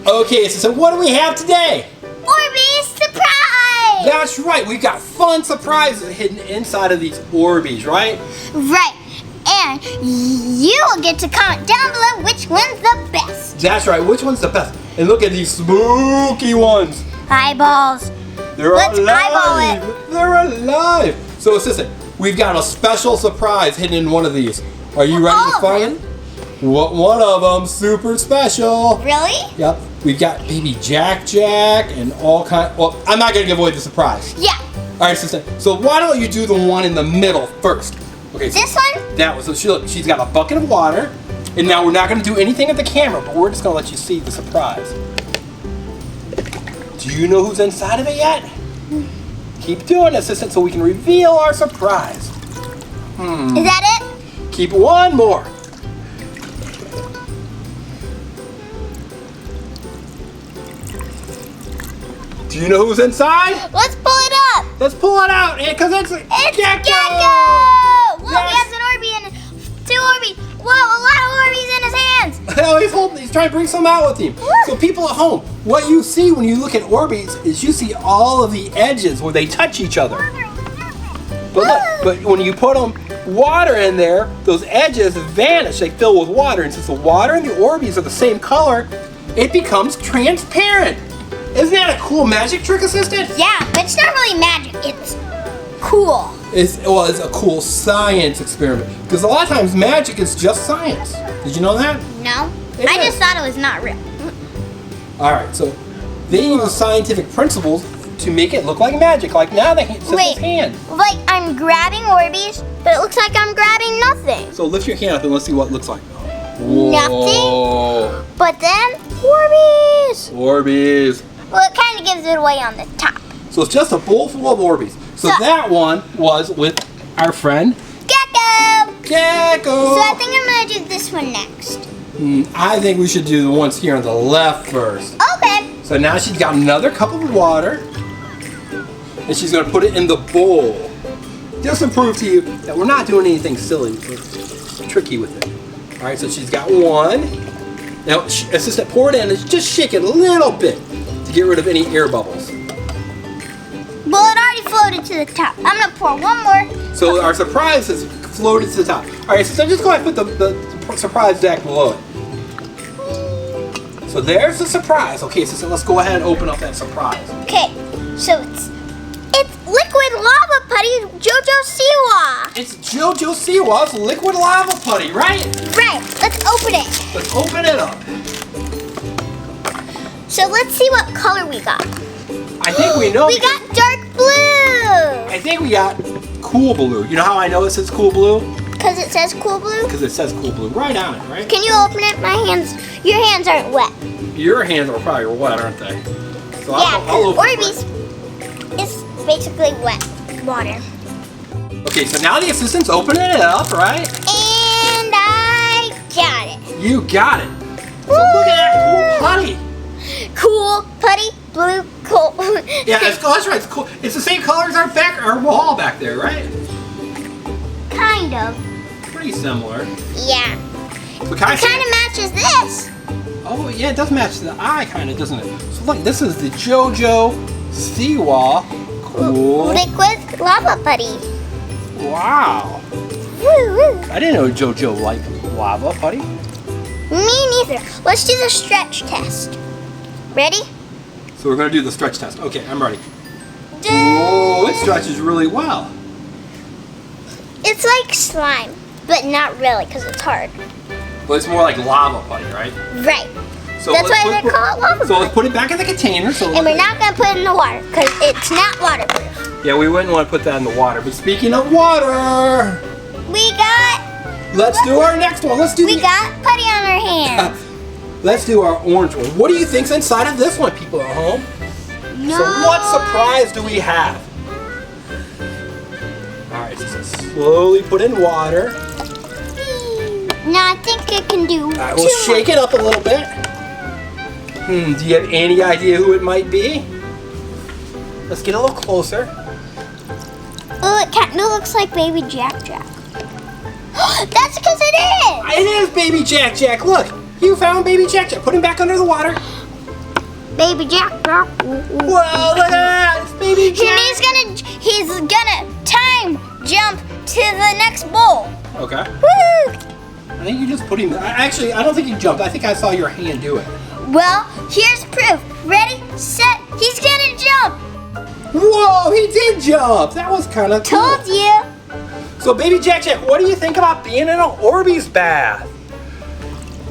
Okay, so what do we have today? Orbeez Surprise! That's right, we've got fun surprises hidden inside of these Orbeez, right? Right, and you will get to comment down below which one's the best. That's right, which one's the best? And look at these spooky ones. Eyeballs. Let's eyeball alive. it. They're alive. So assistant, we've got a special surprise hidden in one of these. Are you ready to find it? What one of them super special? Really? Yep. We've got baby Jack and all kind. Well, I'm not gonna give away the surprise. Yeah. All right, assistant. So why don't you do the one in the middle first? Okay. So this one? That was. So she's got a bucket of water, and now we're not gonna do anything at the camera, but we're just gonna let you see the surprise. Do you know who's inside of it yet? Keep doing it, assistant, so we can reveal our surprise. Is that it? Keep one more. Do you know who's inside? Let's pull it up. Let's pull it out, because it's Gecko! Whoa, Yes. he has an Orbeez and 2 Orbeez. Whoa, a lot of Orbeez in his hands. Oh, he's trying to bring some out with him. So people at home, what you see when you look at Orbeez is you see all of the edges where they touch each other. But look, but when you put water in there, those edges vanish. They fill with water, and since the water and the Orbeez are the same color, it becomes transparent. Isn't that a cool magic trick, assistant? Yeah, but it's not really magic. It's cool. It's a cool science experiment. Because a lot of times magic is just science. Did you know that? No. It I is. just thought it was not real. All right, so they use scientific principles to make it look like magic. Like now they hit his hand. Like I'm grabbing Orbeez, but it looks like I'm grabbing nothing. So lift your hand up and let's see what it looks like. Nothing. But then Orbeez. Orbeez. Well, it kind of gives it away on the top. So it's just a bowl full of Orbeez. So that one was with our friend Gecko. Gecko. So I think I'm gonna do this one next. I think we should do the ones here on the left first. Okay. So now she's got another cup of water, and she's gonna put it in the bowl. Just to prove to you that we're not doing anything silly, or tricky with it. All right, so she's got one. Now, assistant, pour it in and just shake it a little bit to get rid of any air bubbles. Well, it already floated to the top. I'm gonna pour one more. So our surprise has floated to the top. All right, so just go ahead and put the surprise deck below it. So there's the surprise. Okay, so let's go ahead and open up that surprise. Okay, so it's liquid lava putty Jojo Siwa. It's Jojo Siwa's liquid lava putty, right? Right, let's open it. Let's open it up. So let's see what color we got. I think we know. We got dark blue. I think we got cool blue. You know how I know it says cool blue? Because it says cool blue? Because it says cool blue right on it, right? Can you open it? Your hands aren't wet. Your hands are probably wet, aren't they? So Yeah, I'll open Orbeez is basically wet water. Okay, so now the assistant's opening it up, right? And I got it. You got it. So look at that cool putty. Cool putty, blue, cool. Yeah, that's right. It's cool. It's the same color as our wall back there, right? Kind of. Pretty similar. Yeah. So can I It see kind of matches this. Oh, yeah, it does match the eye, kind of, doesn't it? So look, this is the Jojo Siwa cool. Liquid lava putty. Wow. Woo, woo. I didn't know Jojo liked lava putty. Me neither. Let's do the stretch test. Ready? So we're going to do the stretch test. Okay, I'm ready. Oh, it stretches really well. It's like slime, but not really because it's hard. But it's more like lava putty, right? Right. So That's why they call it lava So putty. let's put it back in the container. And we're not going to put it in the water because it's not waterproof. Yeah, we wouldn't want to put that in the water. But speaking of water, We got let's do our next one. Let's do putty on our hands. Let's do our orange one. What do you think's inside of this one, people at home? No. So what surprise do we have? All right, so slowly put in water. No, I think it can do All right, we'll shake it up a little bit. Do you have any idea who it might be? Let's get a little closer. Oh, it kind of looks like baby Jack. That's because it is. It is baby Jack. Look, you found baby Jack. Put him back under the water. Baby Jack. Whoa, look at that! It's Baby Jack! And he's gonna time jump to the next bowl. Okay. Woo! I think you just put him. Actually, I don't think he jumped. I think I saw your hand do it. Well, here's proof. Ready, set, he's gonna jump. Whoa, he did jump! That was kind of cool. Told you. So, Baby Jack, what do you think about being in an Orbeez bath?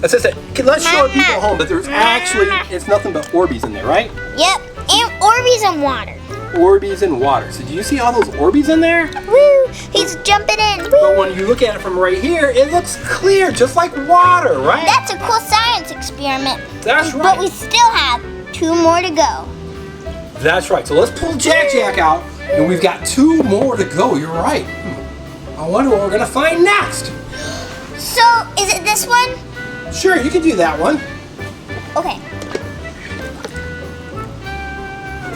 Let's show people at home that there's actually, it's nothing but Orbeez in there, right? Yep, and Orbeez and water. Orbeez and water. So do you see all those Orbeez in there? Woo! He's jumping in. Woo. But when you look at it from right here, it looks clear, just like water, right? That's a cool science experiment. That's right. But we still have 2 more to go. That's right. So let's pull Jack out, and we've got 2 more to go. You're right. I wonder what we're gonna find next. So, is it this one? Sure, you can do that one. Okay.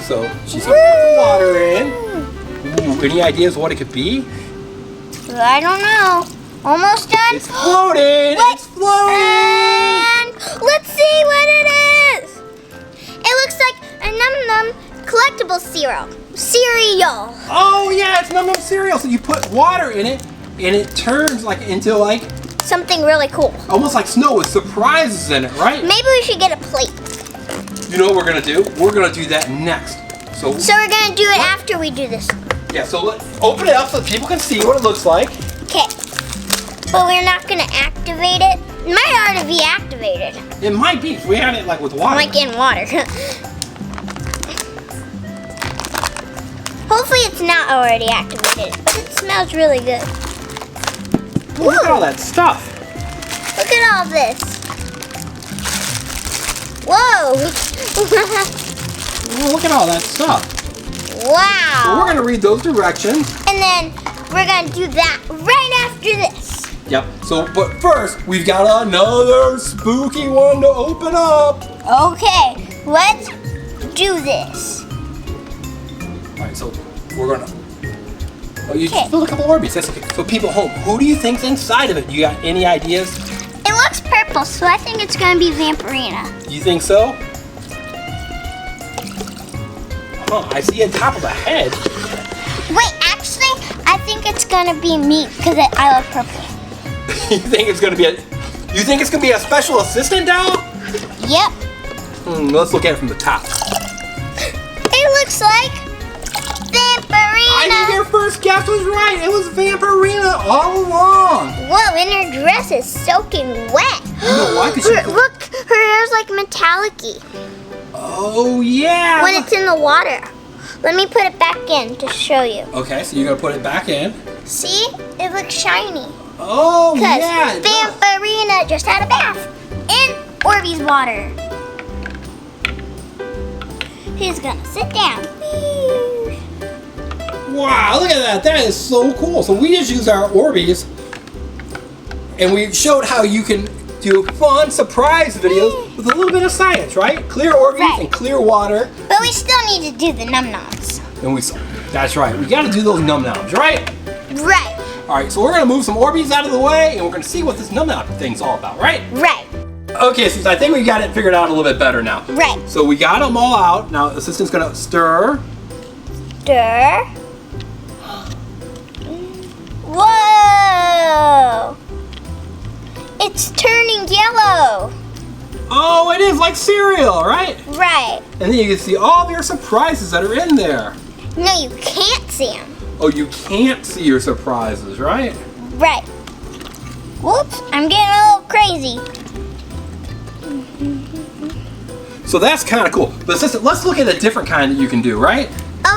So she's gonna put the water in. Ooh, any ideas what it could be? I don't know. Almost done. It's floating. Wait. It's floating. And let's see what it is. It looks like a Num Num collectible cereal. Oh yeah, it's Num Num cereal. So you put water in it, and it turns into something really cool. almost like snow with surprises in it, right? Maybe we should get a plate. You know what we're gonna do? We're gonna do that next. So we're gonna do it after we do this. yeah. So let's open it up so people can see what it looks like. Okay. But we're not gonna activate it. It might already be activated. It might be if we had it with water. Like in water. Hopefully it's not already activated, but it smells really good. Ooh, look at all that stuff. Look at all this. Whoa. Ooh, look at all that stuff. Wow. So we're gonna read those directions. And then we're gonna do that right after this. Yep. So, but first, we've got another spooky one to open up. Okay, let's do this. All right. So we're gonna. Oh, you Okay. filled a couple Orbeez. That's okay. So people at home, who do you think's inside of it? You got any ideas? It looks purple, so I think it's gonna be Vampirina. You think so? Oh, I see on top of the head. Wait, actually, I think it's gonna be me because I love purple. You think it's gonna be a special assistant doll? Yep. Let's look at it from the top. It looks like Vampirina. I think your first guess was right. It was Vampirina all along. Whoa, and her dress is soaking wet. You know why? 'Cause Look, her hair's like metallic-y Oh yeah. when it's in the water. Let me put it back in to show you. Okay, so you're gonna put it back in. See? It looks shiny. Oh Because yeah. it does. Vampirina just had a bath in Orbeez water. He's gonna sit down. Wow, look at that. That is so cool. So we just used our Orbeez, and we showed how you can do fun surprise videos with a little bit of science, right? Clear Orbeez Right. and clear water. But we still need to do the Num Noms. And that's right. We got to do those Num Noms, right? Right, All right, so we're gonna move some Orbeez out of the way, and we're gonna see what this Num Nom thing's all about, right? right, Okay, so I think we got it figured out a little bit better now. right. So we got them all out. Now the assistant's gonna stir. Stir. Whoa! It's turning yellow. Oh, it is like cereal, right? Right. And then you can see all of your surprises that are in there. No, you can't see them. Oh, you can't see your surprises, right? Right. Whoops, I'm getting a little crazy. So that's kind of cool. But assistant, let's look at a different kind that you can do, right?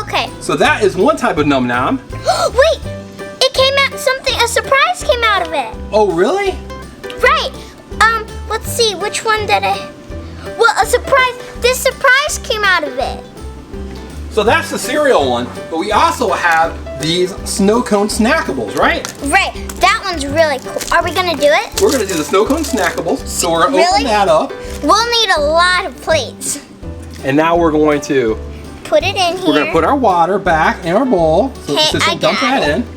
Okay. So that is one type of Num Nom. Wait! It came out a surprise came out of it. Oh, really? Right. Let's see, which one did this surprise came out of it. So that's the cereal one, but we also have these snow cone snackables, right? Right, that one's really cool. Are we gonna do it? We're gonna do the snow cone snackables. So we're gonna Really? open that up. We'll need a lot of plates. And now we're going to, Put it in here. we're gonna put our water back in our bowl. So Okay, assistant, I dump got that it. in.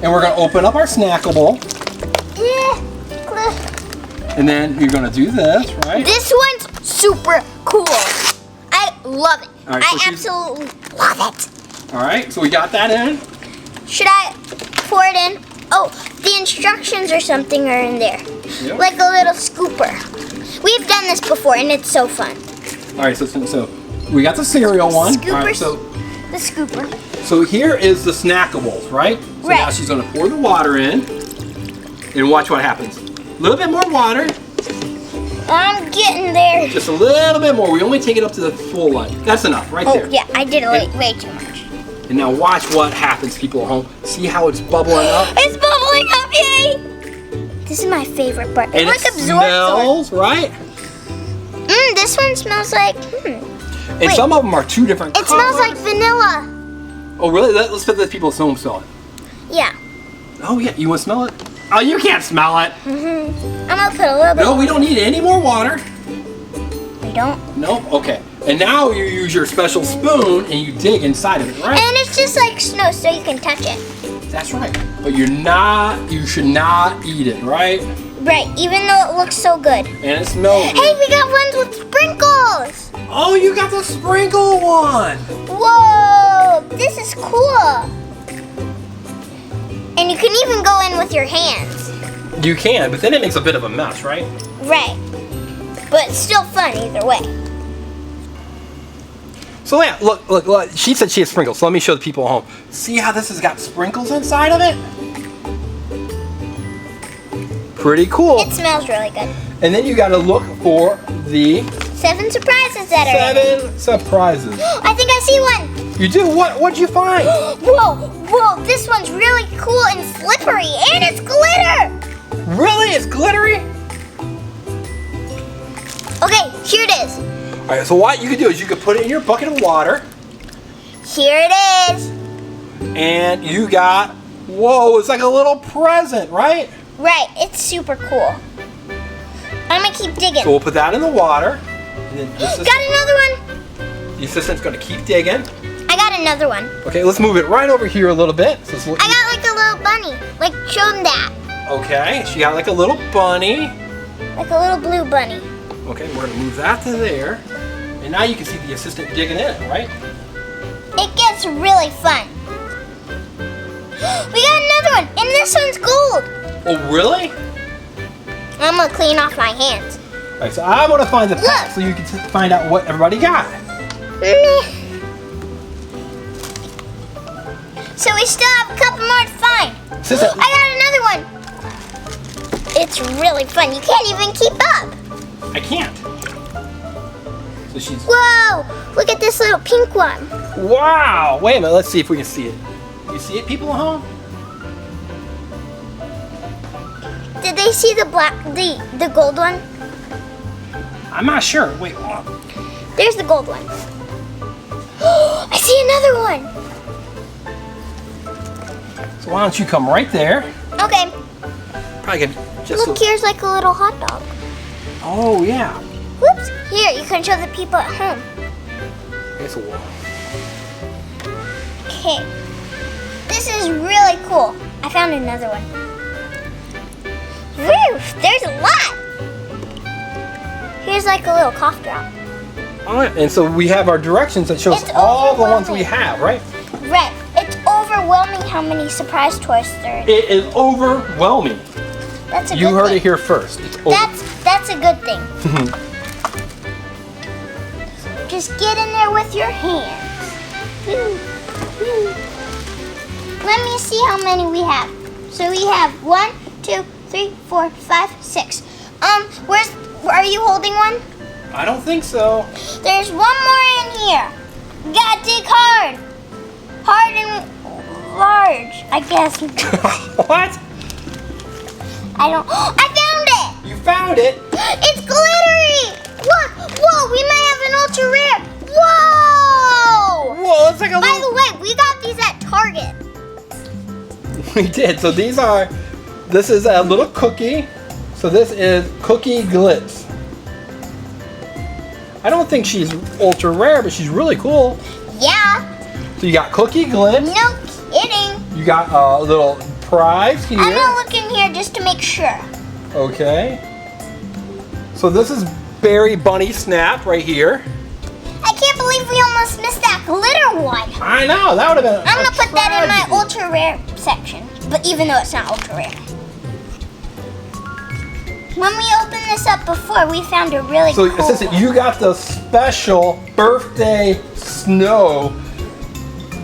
And we're gonna open up our snackable. And then you're gonna do this, right? This one's super cool. love it. All right, so I absolutely love it. All right, so we got that in. Should I pour it in? Oh, the instructions or something are in there. Yep. Like a little scooper. We've done this before and it's so fun. All right, so we got the cereal one. Scoopers, All right, the scooper. so here is the Snackables, right? So Right. now she's gonna pour the water in and watch what happens. A little bit more water, I'm getting there. just a little bit more. We only take it up to the full line. That's enough, right Oh, there. yeah, I did it way too much. And now watch what happens, people at home. See how it's bubbling up? It's bubbling up, yay! This is my favorite part. And It like it absorbs. smells, right? This one smells like, And Wait. some of them are two different it colors. smells like vanilla. Oh, really? Let's let the people at home smell it. Yeah. Oh, yeah. You want to smell it? Oh, you can't smell it. I'm gonna put a little bit. No, we don't need any more water. We don't. Nope. Okay. And now you use your special spoon and you dig inside of it, right? And it's just like snow, so you can touch it. That's right. But you should not eat it, right? Right, even though it looks so good. And it smells good. Hey, we got ones with sprinkles. Oh, you got the sprinkle one. Whoa, this is cool. And you can even go in with your hands. You can, but then it makes a bit of a mess, right? Right. But it's still fun either way. So yeah, look. She said she has sprinkles, so let me show the people at home. See how this has got sprinkles inside of it? Pretty cool. It smells really good. And then you gotta look for the 7 surprises that are in it. 7 surprises. I think I see one. You do? What'd you find? Whoa, this one's really cool and slippery, and it's glitter. Really? It's glittery? Okay, here it is. All right, so what you could do is you could put it in your bucket of water, Here it is. and you got, whoa, it's like a little present, right? Right, it's super cool. I'm gonna keep digging. So we'll put that in the water, and then Got another one. the assistant's gonna keep digging. I got another one. Okay, let's move it right over here a little bit. So I got like a little bunny. Like, show them that. okay, she got like a little bunny. Like a little blue bunny. Okay, we're gonna move that to there. And now you can see the assistant digging in, right? It gets really fun. We got another one, and this one's gold. Oh, really? I'm gonna clean off my hands. All right, so I want to find the pack Look. so you can find out what everybody got. Meh. So we still have a couple more to find. Assistant, I got another one. It's really fun. You can't even keep up. I can't. So she's, Whoa, look at this little pink one. wow. Wait a minute, let's see if we can see it. You see it, people at home? Did they see the the gold one? I'm not sure. Wait, what? There's the gold one. I see another one. So why don't you come right there? Okay, Probably get just look, here's like a little hot dog. Oh, yeah. Whoops, here, you can show the people at home. It's a wall. Okay, this is really cool. I found another one. Woo, there's a lot. Here's like a little cough drop. All right, and so we have our directions that shows It's all the ones we overwhelming. have, right? Right, it's overwhelming how many surprise toys there are. It is overwhelming. That's a You good heard thing. it here first. It's That's a good thing. Just get in there with your hands. Let me see how many we have. So we have 1, 2, 3, 4, 5, 6. Are you holding one? I don't think so. There's one more in here. You gotta dig hard. Hard and large, I guess. What? I found it! You found it? It's glittery! Look! Whoa, we might have an ultra rare! Whoa! Whoa, it's like a By little... the way, we got these at Target. We did. So this is a little cookie. So this is Cookie Glitz. I don't think she's ultra rare, but she's really cool. Yeah. So you got Cookie Glitz. No kidding. You got a little prize here. I'm gonna look in here just to make sure. Okay. So this is Berry Bunny Snap right here. I can't believe believe we almost missed that glitter one. I know, that would have been I'm going to put that in my tragedy. ultra rare section. But even though it's not ultra rare. When we opened this up before, we found a really So, cool Assistant, one. you got the special birthday snow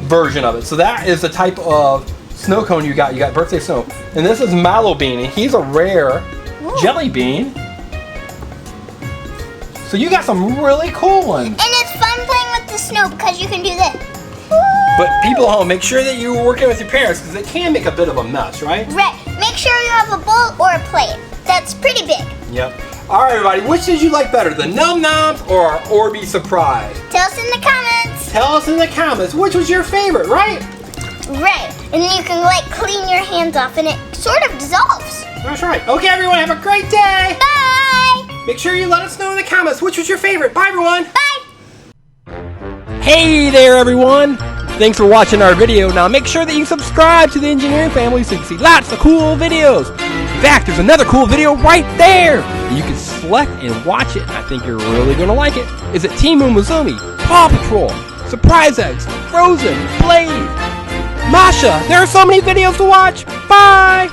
version of it. So that is the type of snow cone you got. You got birthday snow. And this is Mallow Bean, and he's a rare jelly bean. So you got some really cool ones. And it's fun playing with the snow because you can do this. But people at home, make sure that you're working with your parents because it can make a bit of a mess, right? Right. Make sure you have a bowl or a plate. That's pretty big. Yep. All right, everybody, which did you like better, the Num Noms or our Orbeez Surprise? Tell us in the comments. Tell us in the comments which was your favorite, right? Right. And then you can like clean your hands off and it sort of dissolves. That's right. Okay, everyone, have a great day. Bye. Make sure you let us know in the comments which was your favorite. Bye, everyone. Bye. Hey there, everyone. Thanks for watching our video. Now make sure that you subscribe to the Engineering Family so you can see lots of cool videos. In fact, there's another cool video right there. You can select and watch it. I think you're really going to like it. Is it Team Umizoomi, Paw Patrol, Surprise Eggs, Frozen, Blade, Masha? There are so many videos to watch. Bye.